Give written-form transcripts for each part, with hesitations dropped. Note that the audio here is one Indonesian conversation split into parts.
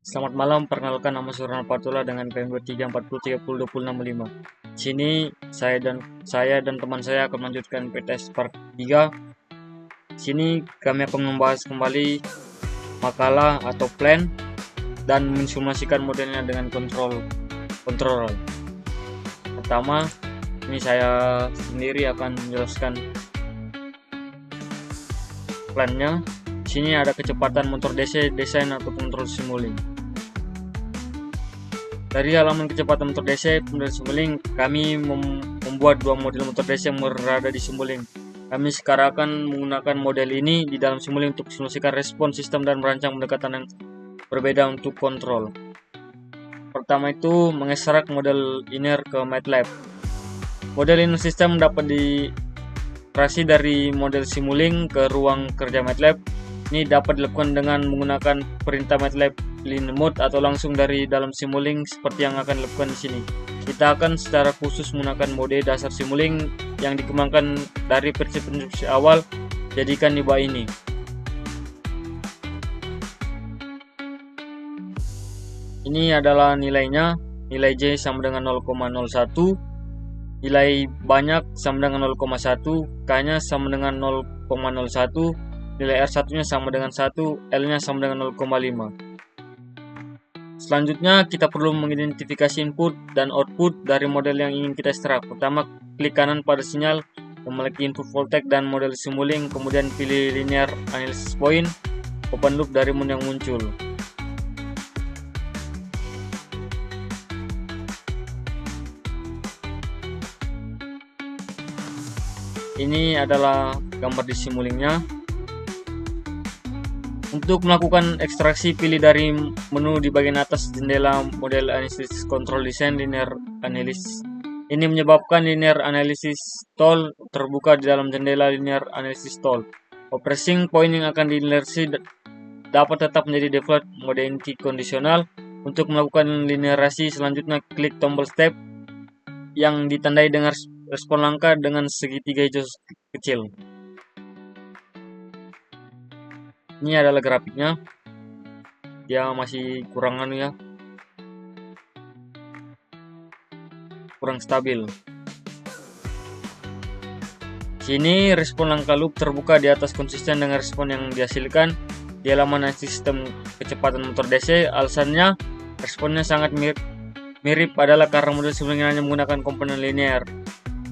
Selamat malam, perkenalkan nama Surana Patula dengan PN 2340302065. Sini saya dan teman saya akan melanjutkan PTS Part 3. Sini kami akan membahas kembali makalah atau plan dan mensimulasikan modelnya dengan kontrol. Pertama, ini saya sendiri akan menjelaskan plannya. Sini ada kecepatan motor DC, desain atau kontrol simulink. Dari halaman kecepatan motor DC model simulink, kami membuat dua model motor DC yang berada di simulink. Kami sekarang akan menggunakan model ini di dalam simulink untuk simulasikan respon sistem dan merancang pendekatan yang berbeda untuk kontrol. Pertama itu mengekstrak model linear ke MATLAB. Model linear system dapat dioperasi dari model simulink ke ruang kerja MATLAB. Ini dapat dilakukan dengan menggunakan perintah MATLAB linear mode atau langsung dari dalam simulink seperti yang akan dilakukan di sini. Kita akan secara khusus menggunakan mode dasar simulink yang dikembangkan dari prinsip-prinsip awal jadikan di bawah ini. Ini adalah nilainya. Nilai J sama dengan 0,01, nilai banyak sama dengan 0,1, K-nya sama dengan 0,01, nilai R1-nya sama dengan 1, L-nya sama dengan 0,5. Selanjutnya kita perlu mengidentifikasi input dan output dari model yang ingin kita ekstrak. Pertama, klik kanan pada sinyal memiliki input voltage dan model simulink, kemudian pilih linear analysis point, open loop dari menu yang muncul. Ini adalah gambar di simulinknya. Untuk melakukan ekstraksi, pilih dari menu di bagian atas jendela model analysis control design linear analysis. Ini menyebabkan linear analysis tool terbuka di dalam jendela linear analysis tool. Operating point yang akan dilinearisi dapat tetap menjadi default mode inti kondisional. Untuk melakukan linearasi selanjutnya, klik tombol step yang ditandai dengan respon langka dengan segitiga hijau kecil. Ini adalah grafiknya. Dia masih kurang stabil. Sini respon langka loop terbuka di atas konsisten dengan respon yang dihasilkan di halaman sistem kecepatan motor DC. Alasannya responnya sangat mirip adalah karena model sebelumnya hanya menggunakan komponen linear.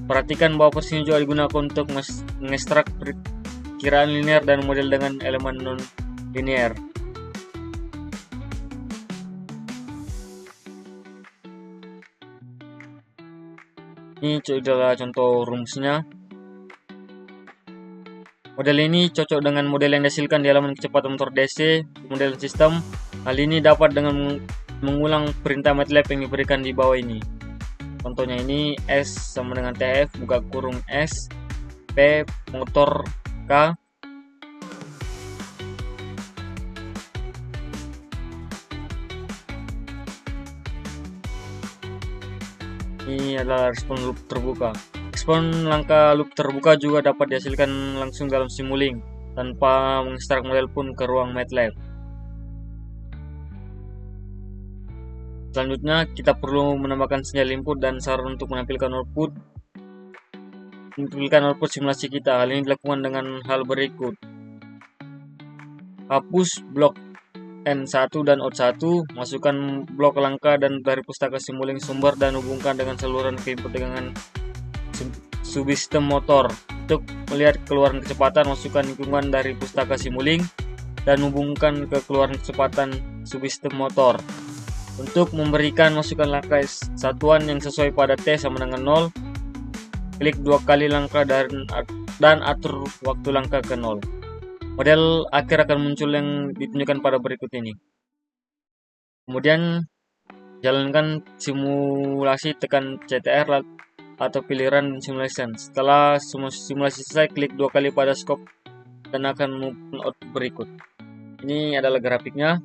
Perhatikan bahwa posisi juga digunakan untuk mengekstrak perkiraan linear dan model dengan elemen non linear. Ini adalah contoh rumusnya. Model ini cocok dengan model yang dihasilkan di halaman kecepatan motor DC model sistem. Hal ini dapat dengan mengulang perintah MATLAB yang diberikan di bawah ini. Contohnya ini S sama dengan TF buka kurung S P motor K. Ini adalah respon loop terbuka. Respon langka loop terbuka juga dapat dihasilkan langsung dalam simulink tanpa mengekstrak model pun ke ruang MATLAB. Selanjutnya kita perlu menambahkan sinyal input dan saran untuk menampilkan output simulasi kita. Hal ini dilakukan dengan hal berikut. Hapus blok N1 dan OUT1, masukkan blok langka dan dari pustaka simulink sumber dan hubungkan dengan saluran ke input dengan subsistem motor. Untuk melihat keluaran kecepatan, masukkan lingkungan dari pustaka simulink dan hubungkan ke keluaran kecepatan subsistem motor. Untuk memberikan masukan langkah satuan yang sesuai pada T sama dengan 0, klik 2 kali langkah dan atur waktu langkah ke 0. Model akhir akan muncul yang ditunjukkan pada berikut ini. Kemudian jalankan simulasi, tekan CTR atau pilih Run Simulation. Setelah simulasi selesai, klik 2 kali pada scope dan akan mengumumkan output berikut. Ini adalah grafiknya.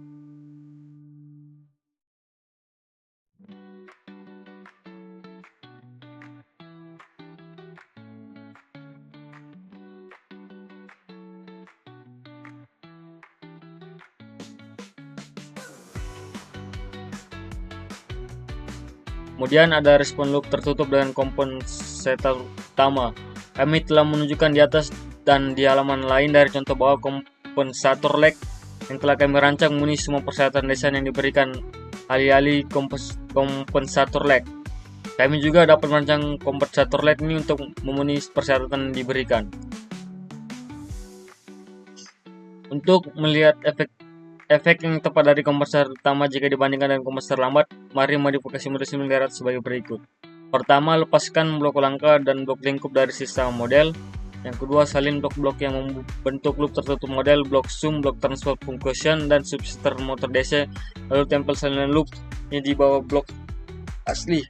Kemudian ada respon loop tertutup dengan kompensator utama. Kami telah menunjukkan di atas dan di halaman lain dari contoh bawah kompensator lag yang telah kami rancang memenuhi semua persyaratan desain yang diberikan alih-alih kompensator lag. Kami juga dapat merancang kompensator lag ini untuk memenuhi persyaratan yang diberikan. Untuk melihat efek yang tepat dari kompensator utama jika dibandingkan dengan kompensator lambat, mari modifikasi model simulator sebagai berikut. Pertama, lepaskan blok langka dan blok lingkup dari sistem model. Yang kedua, salin blok-blok yang membentuk loop tertutup model, blok sum, blok transfer function, dan subsystem motor DC, lalu tempel salinan loop ini di bawah blok asli.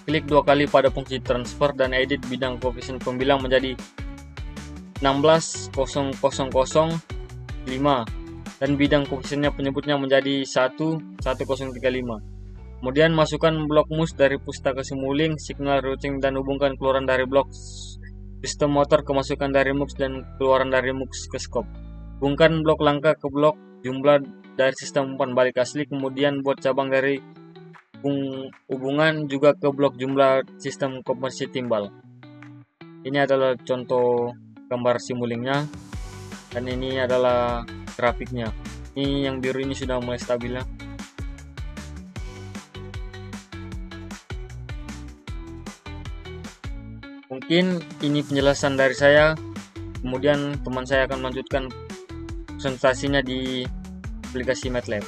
Klik dua kali pada fungsi transfer dan edit bidang koefisien pembilang menjadi 16,000,5 dan bidang koefisiennya penyebutnya menjadi 1,1035. Kemudian masukkan blok mus dari pustaka Simulink, signal routing, dan hubungkan keluaran dari blok sistem motor ke masukan dari MUX dan keluaran dari MUX ke scope. Hubungkan blok langka ke blok jumlah dari sistem umpan balik asli, kemudian buat cabang dari hubungan juga ke blok jumlah sistem komposisi timbal. Ini adalah contoh gambar Simulinknya, dan ini adalah grafiknya. Ini yang biru ini sudah mulai stabil ya. Mungkin ini penjelasan dari saya, kemudian teman saya akan melanjutkan presentasinya di aplikasi MATLAB.